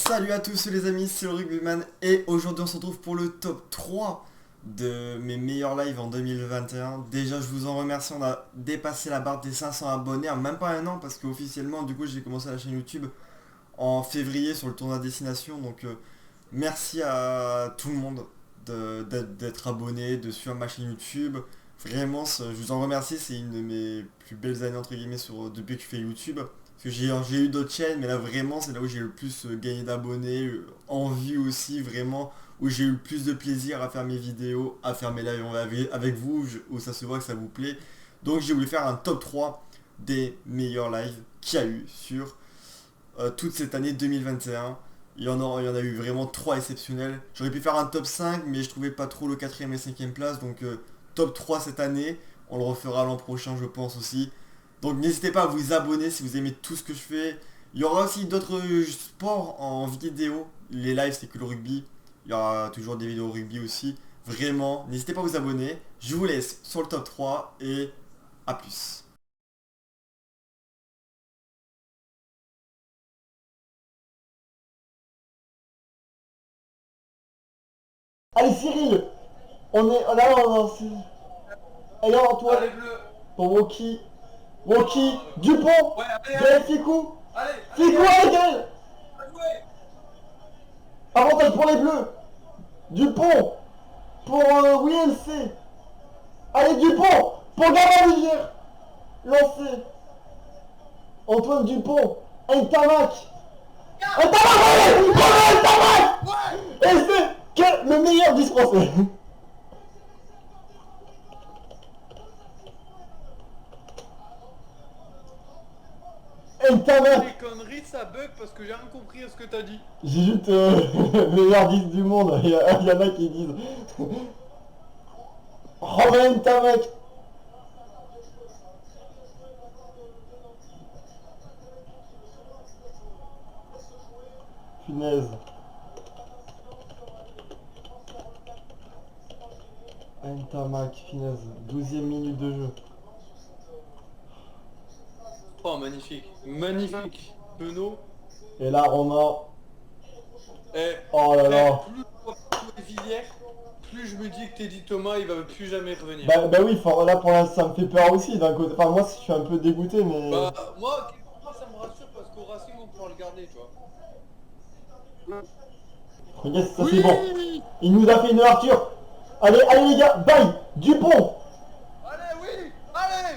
Salut à tous les amis, c'est le Rugbyman et aujourd'hui on se retrouve pour le top 3 de mes meilleurs lives en 2021. Déjà je vous en remercie, on a dépassé la barre des 500 abonnés en même pas un an parce qu'officiellement du coup j'ai commencé la chaîne YouTube en février sur le tournoi destination. Donc merci à tout le monde d'être abonné, de suivre ma chaîne YouTube. Vraiment je vous en remercie, c'est une de mes plus belles années entre guillemets depuis que je fais YouTube. Parce que j'ai eu d'autres chaînes, mais là vraiment c'est là où j'ai le plus gagné d'abonnés, envie aussi vraiment, où j'ai eu le plus de plaisir à faire mes vidéos, à faire mes lives avec vous, où ça se voit que ça vous plaît. Donc j'ai voulu faire un top 3 des meilleurs lives qu'il y a eu sur toute cette année 2021. Il y en a eu vraiment 3 exceptionnels. J'aurais pu faire un top 5, mais je trouvais pas trop le quatrième et cinquième place. Donc top 3 cette année. On le refera l'an prochain, je pense aussi. Donc n'hésitez pas à vous abonner si vous aimez tout ce que je fais. Il y aura aussi d'autres sports en vidéo. Les lives, c'est que le rugby. Il y aura toujours des vidéos rugby aussi. Vraiment, n'hésitez pas à vous abonner. Je vous laisse sur le top 3 et à plus. Allez Cyril, on est là allez Antoine, Allez bleu. pour Woki, Woki, Dupont, Ouais, allez, Gaël allez. Ficou, Allez, Ficou allez Gaël, ouais. avantage pour les bleus, Dupont, pour William C, allez Dupont, pour Gabin Rivière, lancé, Antoine Dupont, Ntamak, Ntamak, allez, Ntamak, et c'est le meilleur 10 français. Ntamak. Les conneries, ça bug parce que j'ai rien compris à ce que t'as dit. J'ai juste meilleur 10 du monde, il y en a qui disent Romain ta mec. Punaise. Ntamak, punaise. 12e minute de jeu. Oh, magnifique. Magnifique. Penaud. Et là Romain. Eh, Oh là là. plus je vois les Villiers, plus je me dis que Teddy Thomas, il va plus jamais revenir. Bah oui, là pour l'instant ça me fait peur aussi d'un côté. Enfin moi je suis un peu dégoûté mais... Moi, quelque part, ça me rassure parce qu'au Racing, on pourra le garder, tu vois. Regarde ça c'est bon. Il nous a fait une ouverture. Allez, allez les gars, bye. Dupont. Allez, oui. Allez.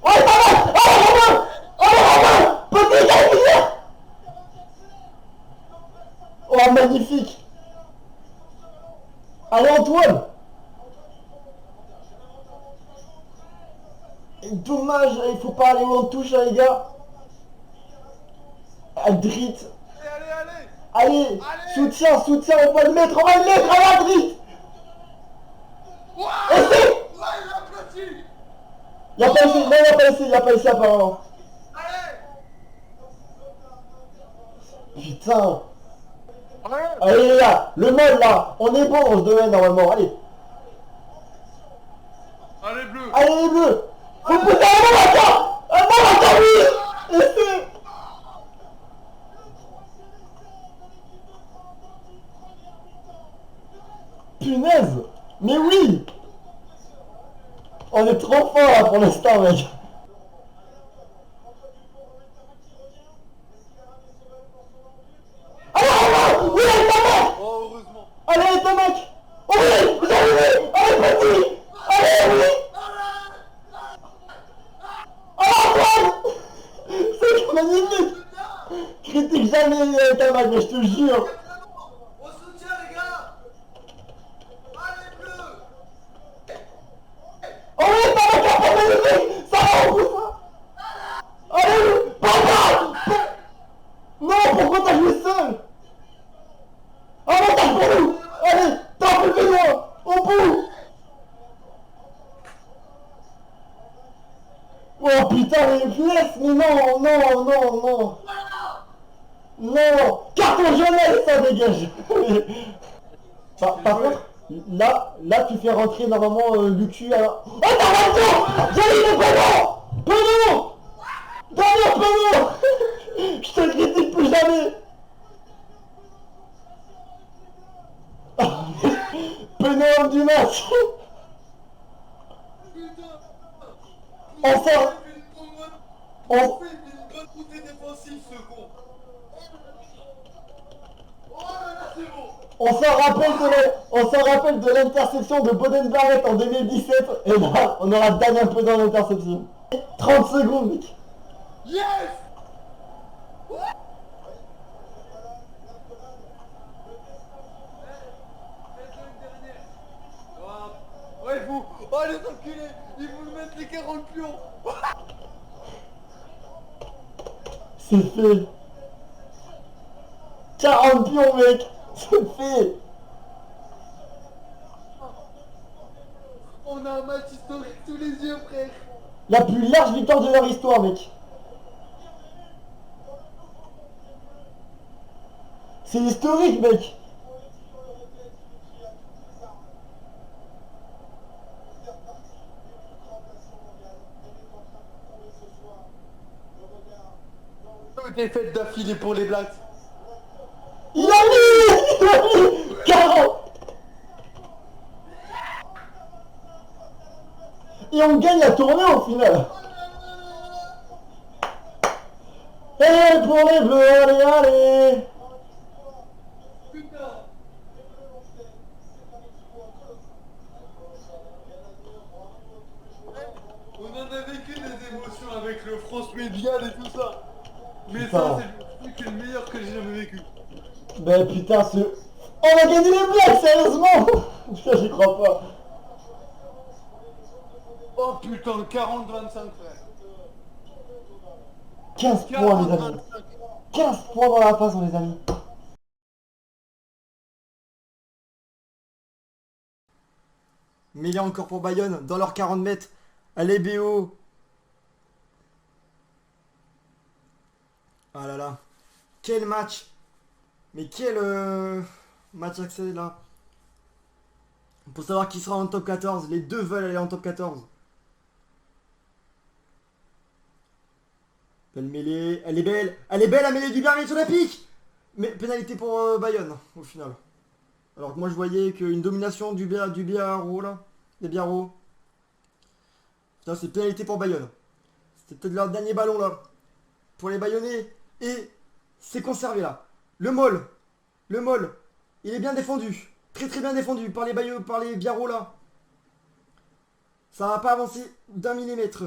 Oh Ntamak. Oh Romain. Oh Romain. Petit gars. Oh magnifique. Allez Antoine. Dommage, il faut pas aller où on touche les gars. Adrit. Allez, allez. Allez, Allez. soutien, on va le mettre, à Adrit. Ouais. Et c'est... Ouais, il a applaudi. Il a pas essayé, non, il a pas essayé apparemment. Allez. Putain. Allez les gars, le mode là, on est bon dans ce domaine normalement, allez. Allez, bleu. Allez les bleus. Faut pousser un bon attaque, oui. Et c'est... Punaise. Mais oui. On est trop fort là pour l'instant mec. Allez Romain. Oui, allez ta mec. Oh, heureusement. Allez ta mec. Oui, vous avez vu. Allez petit. Allez oui. Oh Antoine. C'est magnifique. Critique jamais ta mec, mais je te jure. On soutient, les gars. Allez, bleu. Oh oui, ta mec a pas magnifique. Ça va au bout ça. Allez, papa. Non, pourquoi t'as joué seul? Avantage pour nous. Allez, t'as un peu plus loin. Au bout. Oh putain, les laisse, mais non. Non, carton jeunesse, ça dégage. Par contre, là tu fais rentrer normalement Lucu à... Oh t'as raison. J'ai eu le Penaud. Penaud. Dernier Penaud. Je te critique plus fait. Penalty du match. Putain. On sort. On On... fait une bonne montée défensive, ce con. Oh là là, c'est bon. On s'en rappelle de l'interception de Boden Barrett en 2017. Et là, on aura dalle un peu dans l'interception. 30 secondes, mec. Yes. Ouais, vous. Oh, les enculés. Ils vont mettre les 40 pions. C'est fait. 40 pions, mec. C'est fait. On a un match historique sous les yeux, frère. La plus large victoire de leur histoire, mec. C'est historique, mec. Défaite d'affilée pour les Blacks. Il a mis 40. Et on gagne la tournée au final. Et pour les bleus, allez, allez. Putain. On en a vécu des émotions avec le France Médial et tout ça. Mais Putain. ça, c'est le truc le meilleur que j'ai jamais vécu. Ben putain, on a gagné les Blacks, sérieusement. Putain, j'y crois pas. Oh putain, 40-25, frère. 15 points, les amis. 15 points dans la face, les amis. Mêlée encore pour Bayonne, dans leurs 40 mètres. Allez BO. Ah là là. Quel match. Mais quel match accès là. Pour savoir qui sera en top 14. Les deux veulent aller en top 14. Belle mêlée. Elle est belle. Elle est belle la mêlée du Biarritz Olympique. Mais pénalité pour Bayonne au final. Alors que moi je voyais qu'une domination du Biarro là. Des Biarro. Putain, c'est pénalité pour Bayonne. C'était peut-être leur dernier ballon là. Pour les Bayonnais. Et c'est conservé là. Le Moll. Il est bien défendu. Très très bien défendu par les Biarro là. Ça va pas avancer d'un millimètre.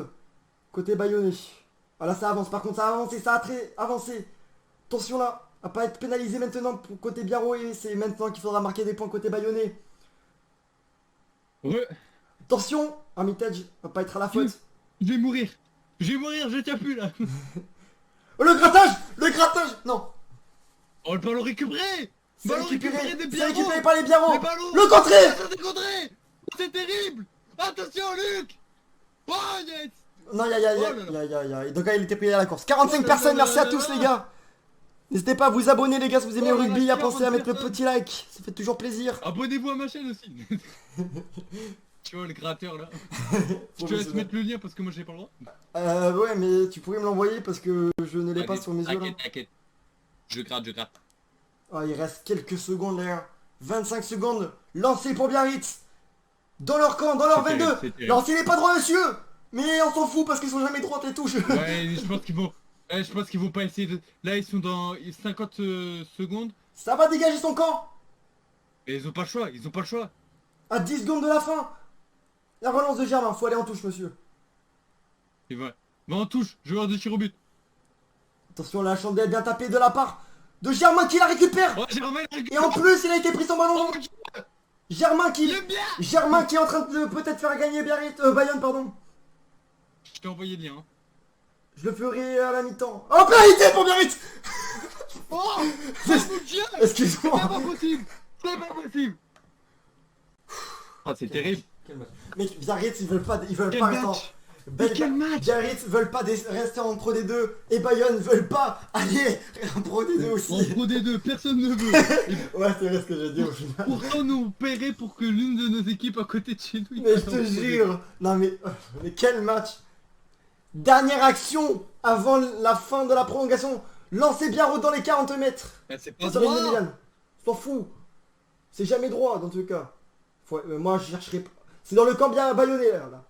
Côté Bayonnais. Voilà, ça avance. Par contre, ça a avancé. Ça a très avancé. Attention là. À pas être pénalisé maintenant pour côté Biarro. Et c'est maintenant qu'il faudra marquer des points côté Bayonnais. Ouais. Attention. Armitage va pas être à la faute. Je vais mourir. Je tiens plus là. Oh, le grattage. Non. Oh, le ballon récupéré. C'est Ballon récupéré. récupéré des C'est Biarro. récupéré par les Biarro. Les ballons. Le contré. C'est contré. C'est terrible. Attention, Luc. Oh, yes. Non, Oh là là. Donc là, il était pris à la course. 45 Oh là personnes, là merci là à là tous là. les gars. N'hésitez pas à vous abonner les gars si vous aimez Oh le là là, rugby, à penser à 40 mettre le personnes. petit like, ça fait toujours plaisir. Abonnez-vous à ma chaîne aussi. Tu vois le gratteur là. Je te laisse mettre le lien parce que moi j'ai pas le droit. Ouais, mais tu pourrais me l'envoyer parce que je ne l'ai pas sur mes yeux là. T'inquiète. Je gratte. Ah, il reste quelques secondes là. 25 secondes. Lancé pour Biarritz. Dans leur camp, dans leur C'est 22. terrible, c'est terrible. Lancez n'est pas droit monsieur. Mais on s'en fout parce qu'ils sont jamais droites les touches. Ouais, je pense qu'ils vont pas essayer de... Là ils sont dans 50 secondes. Ça va dégager son camp. Et ils ont pas le choix. À 10 secondes de la fin. La relance de Germain, faut aller en touche monsieur. Et voilà. Va en touche, je vais avoir des tirs au but. Attention, la chandelle bien tapée de la part de Germain qui la récupère. Oh, j'ai remis la Et en plus, il a été pris son ballon. Oh mon Dieu. Germain qui J'aime bien. est en train de peut-être faire gagner Bayonne, pardon. Je t'ai envoyé le lien. Hein. Je le ferai à la mi-temps. Oh, pénalité pour Biarritz. Oh, oh mon Dieu. C'est Excuse-moi. pas possible. Oh, c'est terrible. Mec, Biarritz, ils veulent pas Quel rester en... match. Mais quel match. Biarritz veulent pas rester en Pro D2 et Bayonne veulent pas aller en Pro D2 En aussi. Pro D2, personne ne veut. Ouais, c'est vrai ce que j'ai dit au final. Pourtant nous paierait pour que l'une de nos équipes à côté de chez nous... Mais je te jure. Non mais quel match. Dernière action avant la fin de la prolongation. Lancez Biarro dans les 40 mètres. C'est pas Ça va droit. Milan. S'en fout. C'est jamais droit dans tous les cas. Moi je chercherai pas. C'est dans le camp bien bayonnais là.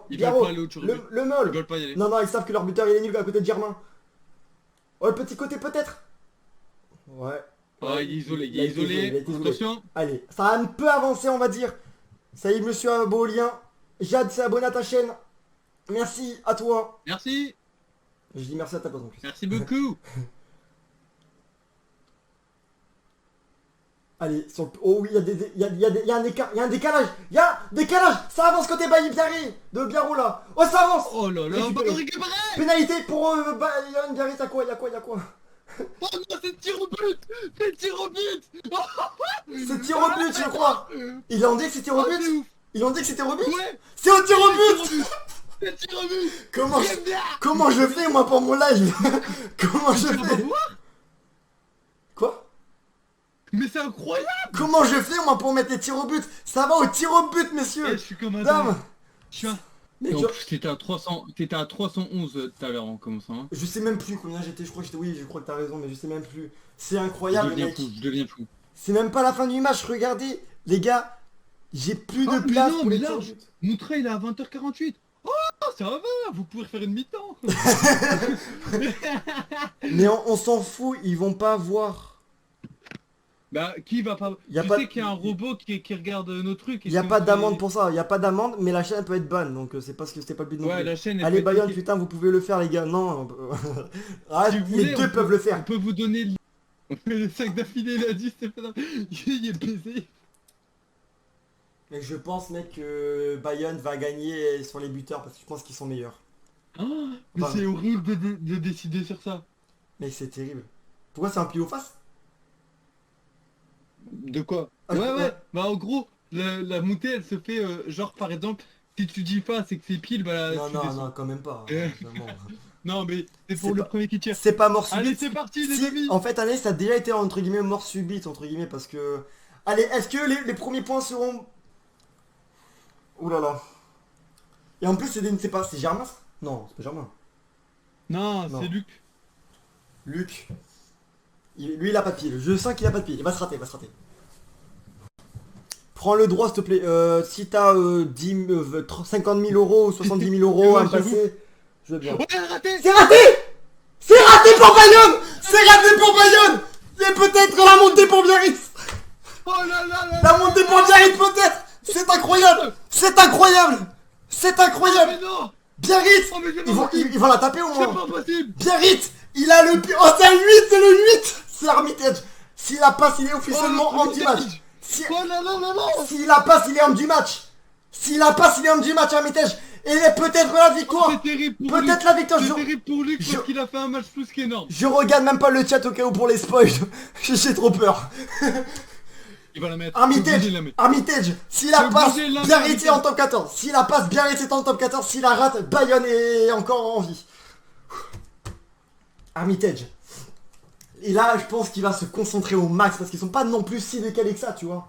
Ils Biarro, veulent pas aller au Turbo. le Ils meul. veulent pas y aller. Non, ils savent que leur buteur il est nul à côté de Germain. Oh, le petit côté peut-être. Ouais. Ah, il est isolé, Il a été isolé. Attention. Allez, ça a un peu avancé on va dire. Ça y est, monsieur Beaulien. Jade s'est abonné à ta chaîne. Merci à toi. Merci. Je dis merci à ta place en plus. Merci beaucoup. Allez, oh oui, il y a un écart, il y a un décalage. Il y a un décalage. Ça avance côté Biarri de Biarro là. Oh, ça avance. Oh là là, Récupéré. récupéré. Pénalité pour Bayonne Biarri, il y a quoi? Oh non, c'est tir au but. C'est tir au but. C'est tir au but, je crois. Ils ont dit que c'était au Oh, c'est but. ouf. Ils ont dit que c'était au but. Ouais. C'est au tir au but. C'est tir au but. Comment je fais moi pour mon live? Comment je Tu vas pas fais? voir. Quoi? Mais c'est incroyable. Comment je fais moi pour mettre les tirs au but? Ça va au tir au but, messieurs. Eh, je suis comme un Dame. dingue. Je suis un... Mec, Et en plus, t'étais à 300, t'étais à 311 tout à l'heure en commençant. Hein. je sais même plus combien j'étais, je crois que j'étais... Oui, je crois que t'as raison, mais je sais même plus. C'est Je incroyable, deviens mec. fou, je deviens fou. C'est même pas la fin du match, regardez. Les gars, j'ai plus de Ah, mais place non, pour mais les tirs au large. but. Mon train il est à 20h48. Oh, ça va, vous pouvez faire une mi-temps. Mais on s'en fout, ils vont pas voir. Bah, qui va pas... Y a tu pas sais de- qu'il y a un robot qui regarde nos trucs. Il y a pas d'amende pour ça, il y a pas d'amende, mais la chaîne peut être ban, donc c'est parce que c'était pas le but non Ouais, plus. la chaîne... elle Allez peut être Bayonne, cliquée. putain, vous pouvez le faire les gars, non. Ah, Si vous les voulez, deux peuvent le On faire. peut vous donner... On fait les 5 d'affilée, il a dit, c'est pas... Il est baisé. Mais je pense mec que Bayonne va gagner sur les buteurs parce que je pense qu'ils sont meilleurs. Oh, mais Enfin, c'est horrible de décider sur ça. Mais c'est terrible. Pourquoi c'est un pli au face? De quoi? Ah, Ouais, ouais. ouais. Bah, en gros, la montée, elle se fait, genre, par exemple, si tu dis face et que c'est pile, bah, Non, tu non, descends. non, quand même pas. Euh. Vraiment. Non, mais c'est pour C'est le pas- premier qui tire. C'est pas mort Allez, subite. c'est parti, les Si, amis. en fait, année, ça a déjà été entre guillemets mort subite, entre guillemets, parce que... Allez, est-ce que les premiers points seront... Ouh là là. Et en plus, c'est pas... C'est Germain ça? Non, c'est pas Germain. Non, Non. c'est Luc. Luc. Lui, il a pas de pied. Je sens qu'il a pas de pied. Il va se rater, Prends le droit, s'il te plaît. Si t'as 50 000 euros ou 70 000 euros Ouais, à me j'avoue. passer, je veux bien. Ouais, raté. C'est raté! C'est raté pour Bayonne! C'est raté pour Bayonne! Et peut-être la montée pour Biarritz! Oh là là là. La montée pour Biarritz peut-être! C'est incroyable! C'est incroyable! C'est incroyable! Mais non. Biarritz! Oh, mais c'est pas Ils vont, possible. ils vont la taper au C'est moins! pas possible. Biarritz! Il a le... Oh c'est un 8! C'est le 8! C'est Armitage! S'il la passe, il est officiellement Oh, anti-match! Si- Oh là là là là. S'il la passe, il est homme du match! S'il la passe, il est homme du match, Armitage! Et peut-être la victoire! C'est terrible pour Luc. Peut-être la victoire! C'est Je... terrible pour Luc je- parce qu'il a fait un match plus qu'énorme. Je regarde même pas le chat au cas où pour les spoils. J'ai trop peur. Il va la mettre. Armitage, Il la met. Armitage, s'il la C'est passe, obligé de la Biarritz mettre. est en top 14. S'il la passe, Biarritz est en top 14. S'il la rate, Bayonne est encore en vie. Armitage. Et là, je pense qu'il va se concentrer au max parce qu'ils sont pas non plus si décalés que ça, tu vois.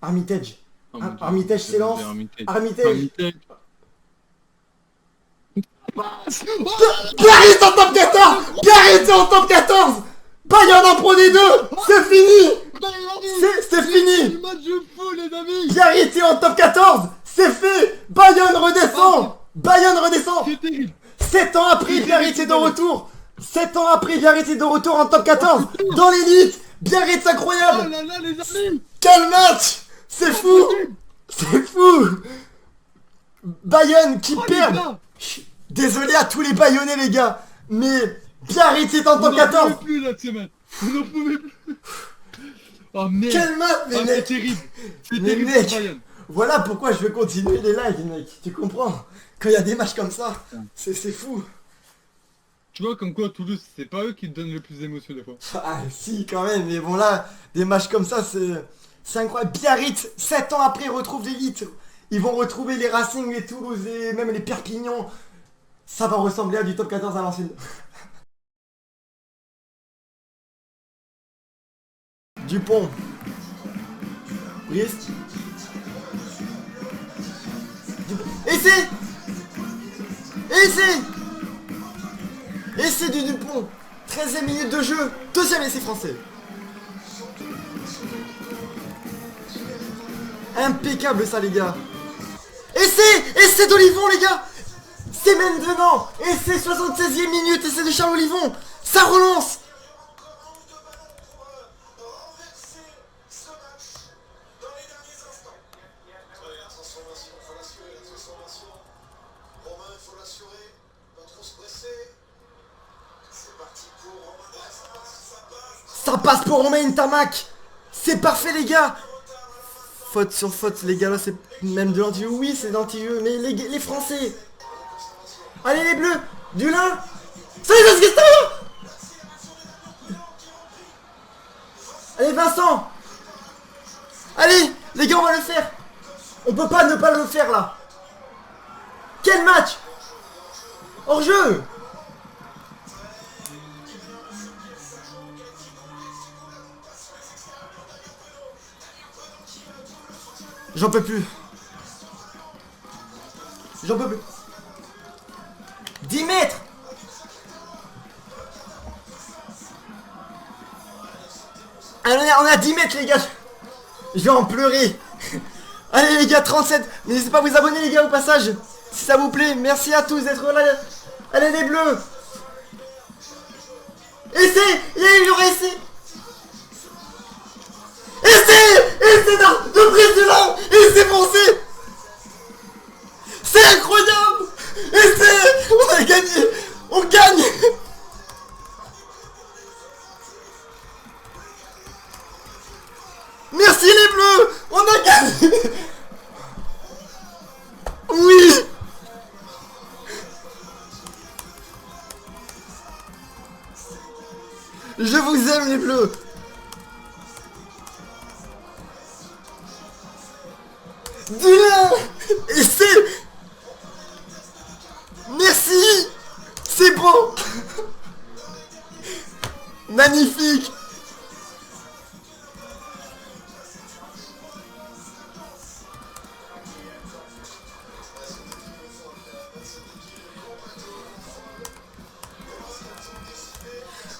Armitage. Oh mon Dieu. Armitage s'élance. Armitage. Armitage. Armitage. Passe. Oh, Biarritz en top 14. Biarritz est en top 14. Bayonne en Pro D2. C'est fini. C'est fini. Le match de fou, les amis. Biarritz est en top 14. C'est fait. Bayonne redescend. Bayonne redescend. C'est terrible. 7 ans après, Biarritz est de retour. 7 ans après, Biarritz est de retour en top 14. Dans l'élite. Biarritz Oh incroyable. là là, les amis. Quel match. C'est fou. C'est fou. Bayonne qui Oh, les perd. gars. Désolé à tous les Bayonnais les gars. Mais Biarritz est en On top n'en 14. pouvait plus là de semaine. On n'en pouvait plus. Oh merde. Quel match, Ah, mais c'est mec. terrible. C'est Mais terrible mec. pour Bayonne. Voilà pourquoi je veux continuer les lives, mec. Tu comprends? Quand il y a des matchs comme ça, c'est fou. Tu vois, comme quoi Toulouse, c'est pas eux qui te donnent le plus d'émotion des fois. Ah si quand même, mais bon là, des matchs comme ça, c'est incroyable. Biarritz, 7 ans après, retrouve l'élite. Ils vont retrouver les Racing, les Toulouse et même les Perpignan. Ça va ressembler à du top 14 à l'ancienne. Dupont. Brist. Dupont. Et c'est Essai du Dupont. 13e minute de jeu. Deuxième essai français. Impeccable ça les gars. Essai d'Olivon les gars. C'est maintenant. Essai 76e minute. Essai de Charles Olivon. Ça relance. Ça passe pour Romain Tamac. C'est parfait les gars. Faute sur faute les gars, là c'est même de l'anti-jeu. Oui c'est de l'anti-jeu, mais les Français. Allez les bleus. Dulin. C'est les Gaston. Allez Vincent. Allez les gars on va le faire. On peut pas ne pas le faire là. Quel match. Hors jeu. J'en peux plus. J'en peux plus. 10 mètres. Allez, on est à 10 mètres les gars. Je vais en pleurer. Allez les gars, 37. N'hésitez pas à vous abonner les gars au passage. Si ça vous plaît. Merci à tous d'être là. Allez les bleus. Essai. Il y aura essai. Essai de président. Essai français. C'est incroyable. Essai. On a gagné. On gagne. Merci les bleus. On a gagné. Oui. Je vous aime les bleus. Dulin. Essai. Merci. C'est bon. Magnifique.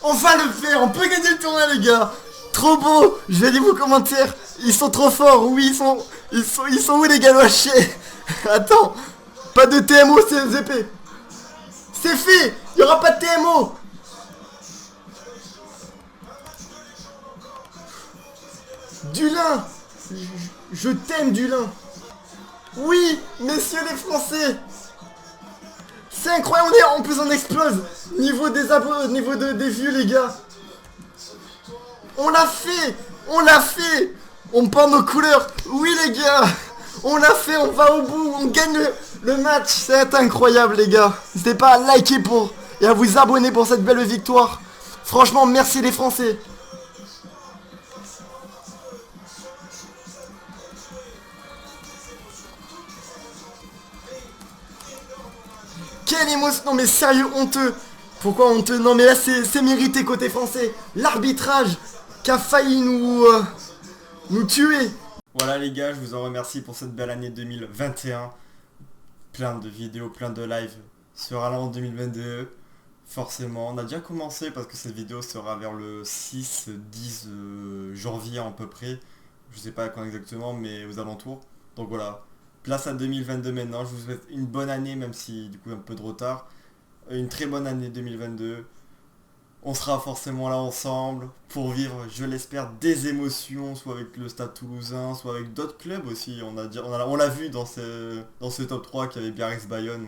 On va le faire, on peut gagner le tournoi les gars. Trop beau. Je vais lire vos commentaires. Ils sont trop forts. Oui ils sont où les galochés. Attends. Pas de TMO CFZP. C'est fait. Il n'y aura pas de TMO. Dulin. Je t'aime Dulin. Oui, messieurs les Français. C'est incroyable, en plus on explose. Niveau des abos, niveau des vues les gars. On l'a fait. On peint nos couleurs. Oui les gars. On l'a fait, on va au bout. On gagne le match. C'est incroyable les gars. N'hésitez pas à liker et à vous abonner pour cette belle victoire. Franchement, merci les Français. Quelle émotion. Non mais sérieux, honteux. Pourquoi honteux? Non mais là c'est mérité côté français. L'arbitrage qui a failli nous tuer. Voilà les gars, je vous en remercie pour cette belle année 2021. Plein de vidéos, plein de lives sera là en 2022. Forcément, on a déjà commencé parce que cette vidéo sera vers le 6-10 janvier à peu près. Je sais pas quand exactement, mais aux alentours. Donc voilà, place à 2022 maintenant. Je vous souhaite une bonne année, même si du coup un peu de retard. Une très bonne année 2022. On sera forcément là ensemble pour vivre, je l'espère, des émotions, soit avec le Stade Toulousain, soit avec d'autres clubs aussi. On l'a vu dans ce top 3 qu'il y avait Biarritz Bayonne.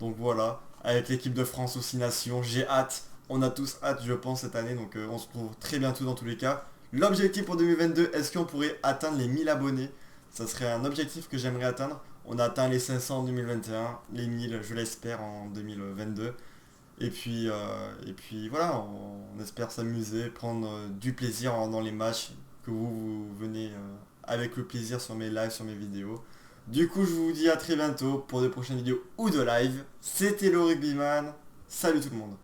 Donc voilà, avec l'équipe de France aussi Nation, j'ai hâte. On a tous hâte je pense cette année, donc on se retrouve très bientôt dans tous les cas. L'objectif pour 2022, est-ce qu'on pourrait atteindre les 1000 abonnés? Ça serait un objectif que j'aimerais atteindre. On a atteint les 500 en 2021, les 1000 je l'espère en 2022. Et puis voilà, on espère s'amuser, prendre du plaisir dans les matchs, que vous venez avec le plaisir sur mes lives, sur mes vidéos. Du coup je vous dis à très bientôt pour de prochaines vidéos ou de live. C'était le Rugbyman, salut tout le monde.